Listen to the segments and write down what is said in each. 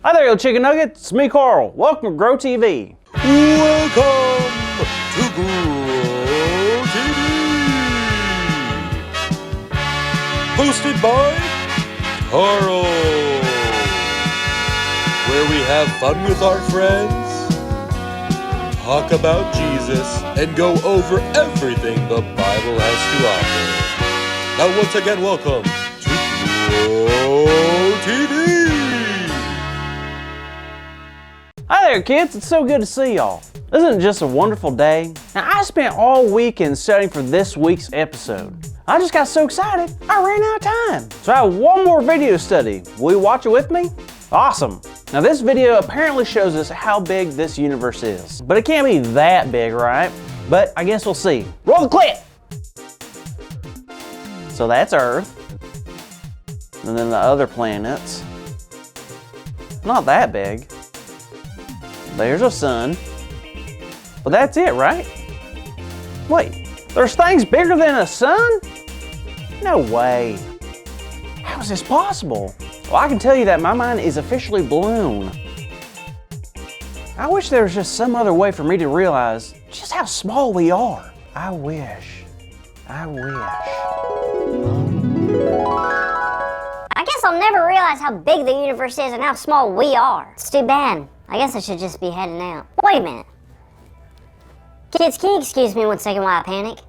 Hi there, you chicken nuggets. It's me, Carl. Welcome to Grow TV. Welcome to Grow TV. Hosted by Carl. Where we have fun with our friends, talk about Jesus, and go over everything the Bible has to offer. Now once again, welcome to Grow TV. Hi there, kids. It's so good to see y'all. Isn't it just a wonderful day? Now, I spent all weekend studying for this week's episode. I just got so excited, I ran out of time. So I have one more video study. Will you watch it with me? Awesome. Now, this video apparently shows us how big this universe is. But it can't be that big, right? But I guess we'll see. Roll the clip! So that's Earth. And then the other planets. Not that big. There's a sun. But that's it, right? Wait, there's things bigger than a sun? No way. How is this possible? Well, I can tell you that my mind is officially blown. I wish there was just some other way for me to realize just how small we are. I wish. I guess I'll never realize how big the universe is and how small we are. It's too bad. I guess I should just be heading out. Wait a minute. Kids, can you excuse me one second while I panic?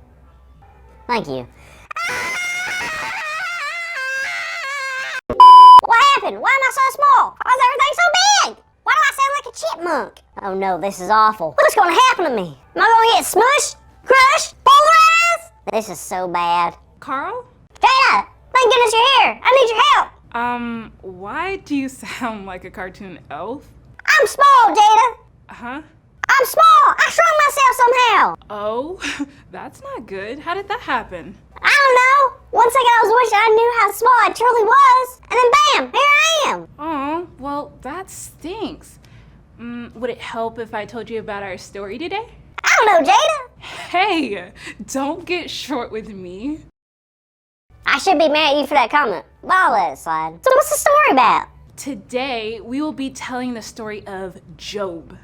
Thank you. What happened? Why am I so small? Why is everything so big? Why do I sound like a chipmunk? Oh no, this is awful. What's going to happen to me? Am I going to get smushed? Crushed? Polarized? This is so bad. Carl? Jada! Thank goodness you're here! I need your help! Why do you sound like a cartoon elf? I'm small, Jada! Huh? I'm small! I shrunk myself somehow! Oh, that's not good. How did that happen? I don't know! One second I was wishing I knew how small I truly was, and then bam! Here I am! Oh, well, that stinks. Would it help if I told you about our story today? I don't know, Jada! Hey, don't get short with me. I should be mad at you for that comment, but I'll let it slide. So what's the story about? Today, we will be telling the story of Job.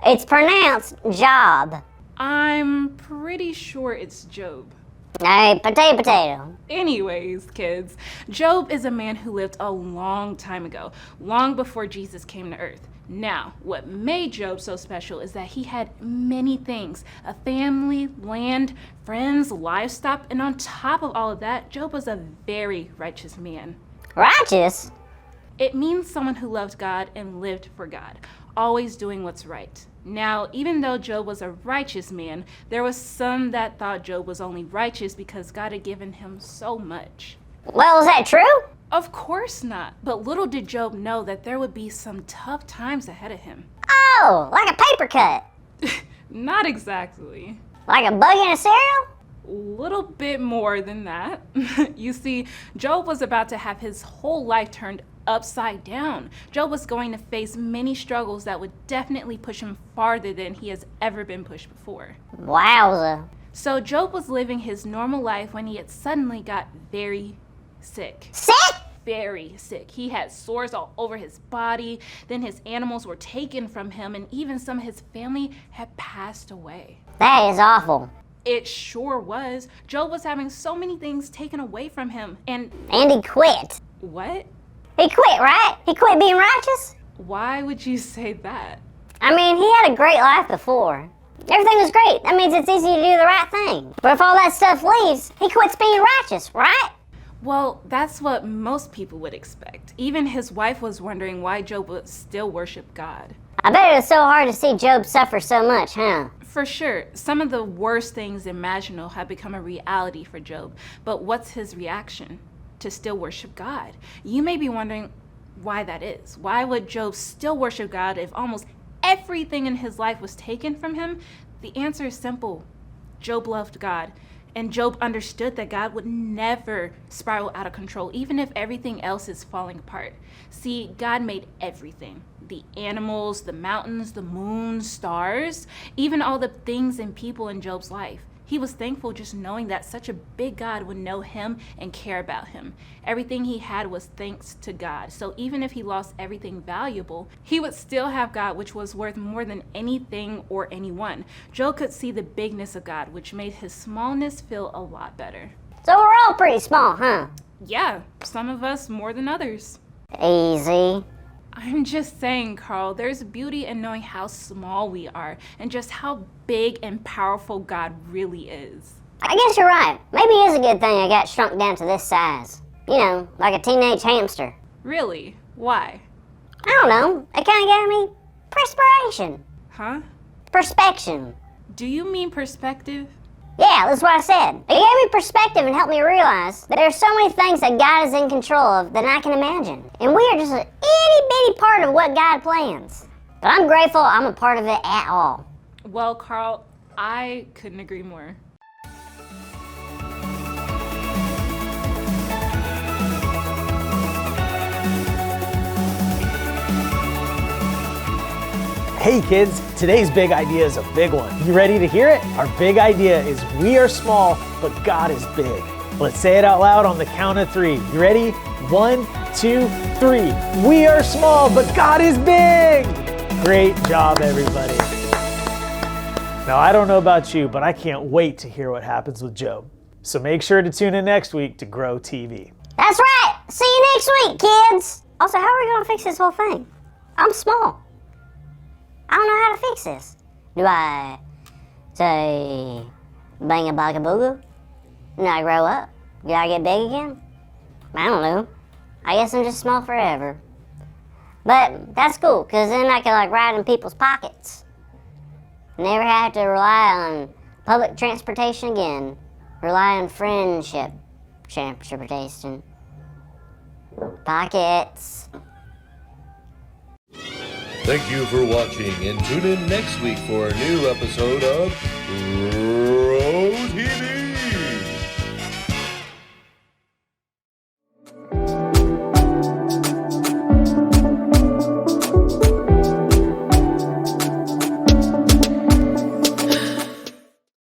It's pronounced Job. I'm pretty sure it's Job. Hey, potato. Anyways, kids, Job is a man who lived a long time ago, long before Jesus came to earth. Now, what made Job so special is that he had many things: a family, land, friends, livestock, and on top of all of that, Job was a very righteous man. Righteous? It means someone who loved God and lived for God, always doing what's right. Now, even though Job was a righteous man, there was some that thought Job was only righteous because God had given him so much. Well, is that true? Of course not, but little did Job know that there would be some tough times ahead of him. Oh, like a paper cut. Not exactly. Like a bug in a cereal? Little bit more than that. You see, Job was about to have his whole life turned upside down. Job was going to face many struggles that would definitely push him farther than he has ever been pushed before. Wowza. So Job was living his normal life when he had suddenly got very sick. Sick? Very sick. He had sores all over his body, then his animals were taken from him, and even some of his family had passed away. That is awful. It sure was. Job was having so many things taken away from him, and And he quit. what? He quit, right? He quit being righteous? Why would you say that? I mean, he had a great life before. Everything was great. That means it's easy to do the right thing. But if all that stuff leaves, he quits being righteous, right? Well, that's what most people would expect. Even his wife was wondering why Job would still worship God. I bet it was so hard to see Job suffer so much, huh? For sure, some of the worst things imaginable have become a reality for Job. But what's his reaction? To still worship God. You may be wondering why that is. Why would Job still worship God if almost everything in his life was taken from him? The answer is simple. Job loved God, and Job understood that God would never spiral out of control, even if everything else is falling apart. See, God made everything. The animals, the mountains, the moon, stars, even all the things and people in Job's life. He was thankful just knowing that such a big God would know him and care about him. Everything he had was thanks to God. So even if he lost everything valuable, he would still have God, which was worth more than anything or anyone. Job could see the bigness of God, which made his smallness feel a lot better. So we're all pretty small, huh? Yeah, some of us more than others. Easy. I'm just saying, Carl, there's beauty in knowing how small we are and just how big and powerful God really is. I guess you're right. Maybe it is a good thing I got shrunk down to this size. You know, like a teenage hamster. Really? Why? I don't know. It kind of gave me perspiration. Huh? Perspection. Do you mean perspective? Yeah, that's what I said. It gave me perspective and helped me realize that there's so many things that God is in control of than I can imagine. And we are just an itty bitty part of what God plans. But I'm grateful I'm a part of it at all. Well, Carl, I couldn't agree more. Hey kids, today's big idea is a big one. You ready to hear it? Our big idea is we are small, but God is big. Let's say it out loud on the count of 3. You ready? 1, 2, 3. We are small, but God is big. Great job, everybody. Now, I don't know about you, but I can't wait to hear what happens with Job. So make sure to tune in next week to Grow TV. That's right. See you next week, kids. Also, how are we going to fix this whole thing? I'm small. I don't know how to fix this. Do I say bang a baka booga? And I grow up? Do I get big again? I don't know. I guess I'm just small forever. But that's cool, because then I can like ride in people's pockets. Never have to rely on public transportation again. Rely on friendship transportation. Pockets. Thank you for watching, and tune in next week for a new episode of Grow TV.